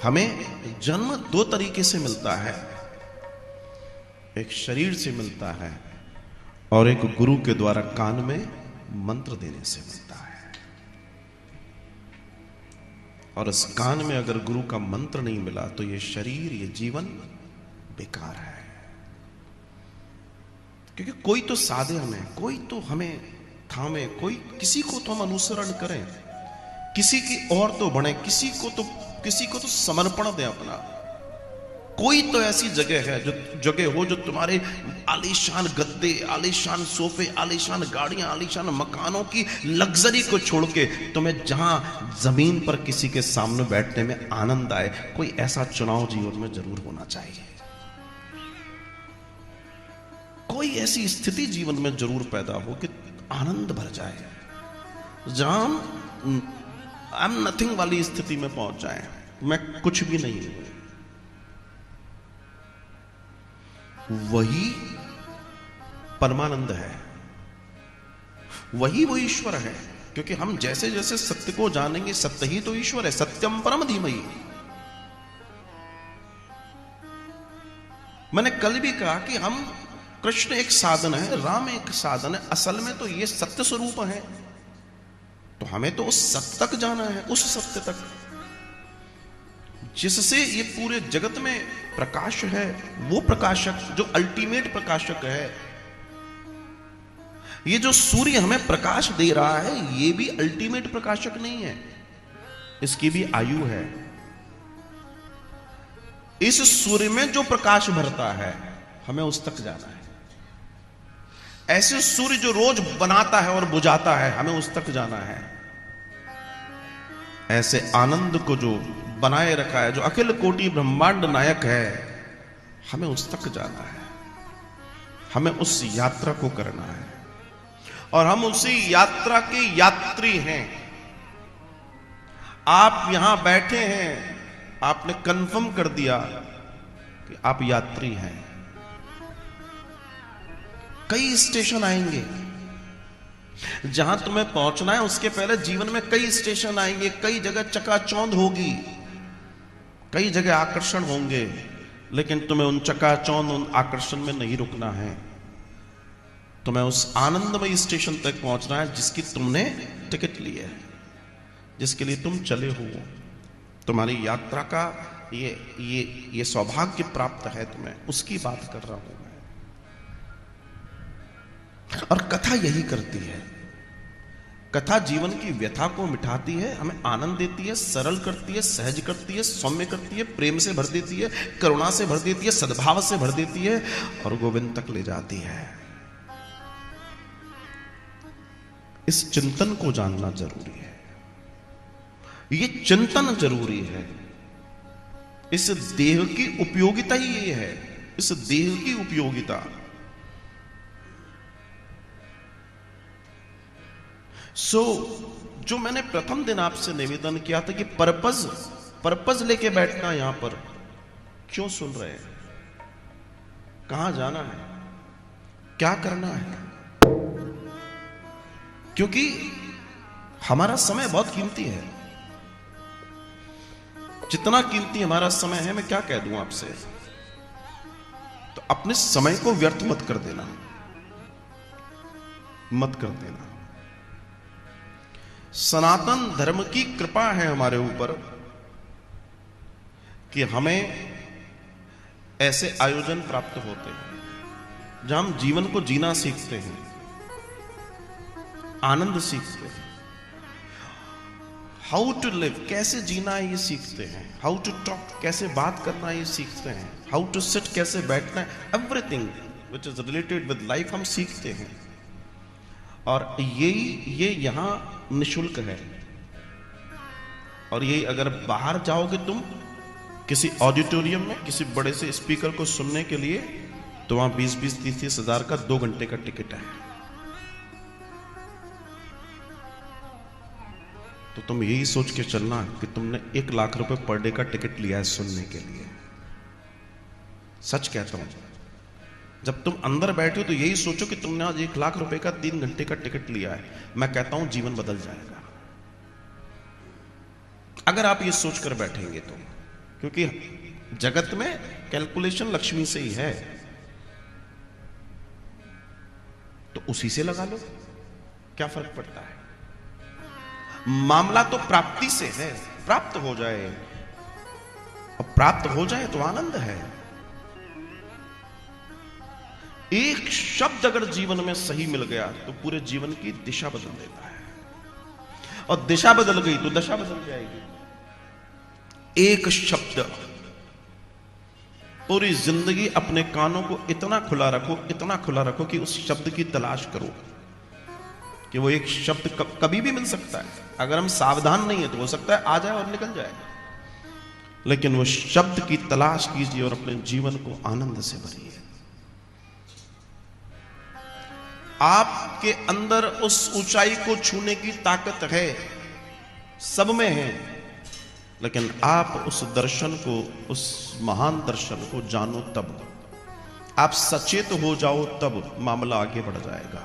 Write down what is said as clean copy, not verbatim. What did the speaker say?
हमें जन्म दो तरीके से मिलता है, एक शरीर से मिलता है और एक गुरु के द्वारा कान में मंत्र देने से मिलता है। और इस कान में अगर गुरु का मंत्र नहीं मिला तो ये शरीर, ये जीवन बेकार है। क्योंकि कोई तो साधे हमें, कोई तो हमें थामे, कोई किसी को तो हम अनुसरण करें, किसी की ओर तो बढ़े, किसी को तो समर्पण दें अपना। कोई तो ऐसी जगह है, जो जगह हो जो तुम्हारे आलीशान गद्दे, आलीशान सोफे, आलीशान गाड़ियां, आलीशान मकानों की लग्जरी को छोड़ के तुम्हें जहां जमीन पर किसी के सामने बैठने में आनंद आए। कोई ऐसा चुनाव जीवन में जरूर होना चाहिए। कोई ऐसी स्थिति जीवन में जरूर पैदा हो कि आनंद भर जाए, जहां आई एम नथिंग वाली स्थिति में पहुंच जाए, मैं कुछ भी नहीं हूं। वही परमानंद है, वही वो ईश्वर है। क्योंकि हम जैसे जैसे सत्य को जानेंगे, सत्य ही तो ईश्वर है। सत्यम परम धीमहि। मैंने कल भी कहा कि हम, कृष्ण एक साधन है, राम एक साधन है, असल में तो ये सत्य स्वरूप है। तो हमें तो उस सत्य तक जाना है, उस सत्य तक जिससे ये पूरे जगत में प्रकाश है। वो प्रकाशक जो अल्टीमेट प्रकाशक है। ये जो सूर्य हमें प्रकाश दे रहा है, ये भी अल्टीमेट प्रकाशक नहीं है, इसकी भी आयु है। इस सूर्य में जो प्रकाश भरता है, हमें उस तक जाना है। ऐसे सूर्य जो रोज बनाता है और बुझाता है, हमें उस तक जाना है। ऐसे आनंद को जो बनाए रखा है, जो अखिल कोटि ब्रह्मांड नायक है, हमें उस तक जाना है। हमें उस यात्रा को करना है और हम उसी यात्रा के यात्री हैं। आप यहां बैठे हैं, आपने कंफर्म कर दिया कि आप यात्री हैं। कई स्टेशन आएंगे, जहां तुम्हें पहुंचना है उसके पहले जीवन में कई स्टेशन आएंगे, कई जगह चकाचौंध होगी, कई जगह आकर्षण होंगे, लेकिन तुम्हें उन चकाचौंध, उन आकर्षण में नहीं रुकना है। तुम्हें उस आनंदमय स्टेशन तक पहुंचना है जिसकी तुमने टिकट ली है, जिसके लिए तुम चले हो। तुम्हारी यात्रा का ये सौभाग्य प्राप्त है तुम्हें, उसकी बात कर रहा हूं मैं। और कथा यही करती है। कथा जीवन की व्यथा को मिटाती है, हमें आनंद देती है, सरल करती है, सहज करती है, सौम्य करती है, प्रेम से भर देती है, करुणा से भर देती है, सद्भाव से भर देती है और गोविंद तक ले जाती है। इस चिंतन को जानना जरूरी है। ये चिंतन जरूरी है। इस देह की उपयोगिता ही ये है, इस देह की उपयोगिता। जो मैंने प्रथम दिन आपसे निवेदन किया था कि पर्पज लेके बैठना, यहां पर क्यों सुन रहे हैं, कहां जाना है, क्या करना है। क्योंकि हमारा समय बहुत कीमती है। जितना कीमती हमारा समय है, मैं क्या कह दूं आपसे, तो अपने समय को व्यर्थ मत कर देना, मत कर देना। सनातन धर्म की कृपा है हमारे ऊपर कि हमें ऐसे आयोजन प्राप्त होते हैं जहां हम जीवन को जीना सीखते हैं, आनंद सीखते हैं, हाउ टू लिव, कैसे जीना है ये सीखते हैं, हाउ टू टॉक, कैसे बात करना है ये सीखते हैं, हाउ टू सिट, कैसे बैठना है, everything which is related with life हम सीखते हैं। और ये यहां निशुल्क है। और ये अगर बाहर जाओगे तुम किसी ऑडिटोरियम में, किसी बड़े से स्पीकर को सुनने के लिए, तो वहां 20-20, 30-30 हजार का 2 घंटे का टिकट है। तो तुम यही सोच के चलना कि तुमने 1 लाख रुपए पर डे का टिकट लिया है सुनने के लिए। सच कहता हूं, जब तुम अंदर बैठे हो तो यही सोचो कि तुमने आज 1 लाख रुपए का 3 घंटे का टिकट लिया है। मैं कहता हूं जीवन बदल जाएगा अगर आप ये सोचकर बैठेंगे तो। क्योंकि जगत में कैलकुलेशन लक्ष्मी से ही है, तो उसी से लगा लो, क्या फर्क पड़ता है। मामला तो प्राप्ति से है, प्राप्त हो जाए, और प्राप्त हो जाए तो आनंद है। एक शब्द अगर जीवन में सही मिल गया तो पूरे जीवन की दिशा बदल देता है, और दिशा बदल गई तो दशा बदल जाएगी। एक शब्द, पूरी जिंदगी अपने कानों को इतना खुला रखो, इतना खुला रखो कि उस शब्द की तलाश करो, कि वो एक शब्द कभी भी मिल सकता है। अगर हम सावधान नहीं है तो हो सकता है आ जाए और निकल जाए, लेकिन वो शब्द की तलाश कीजिए और अपने जीवन को आनंद से भरिए। आपके अंदर उस ऊंचाई को छूने की ताकत है, सब में है, लेकिन आप उस दर्शन को, उस महान दर्शन को जानो तब, आप सचेत हो जाओ तब मामला आगे बढ़ जाएगा।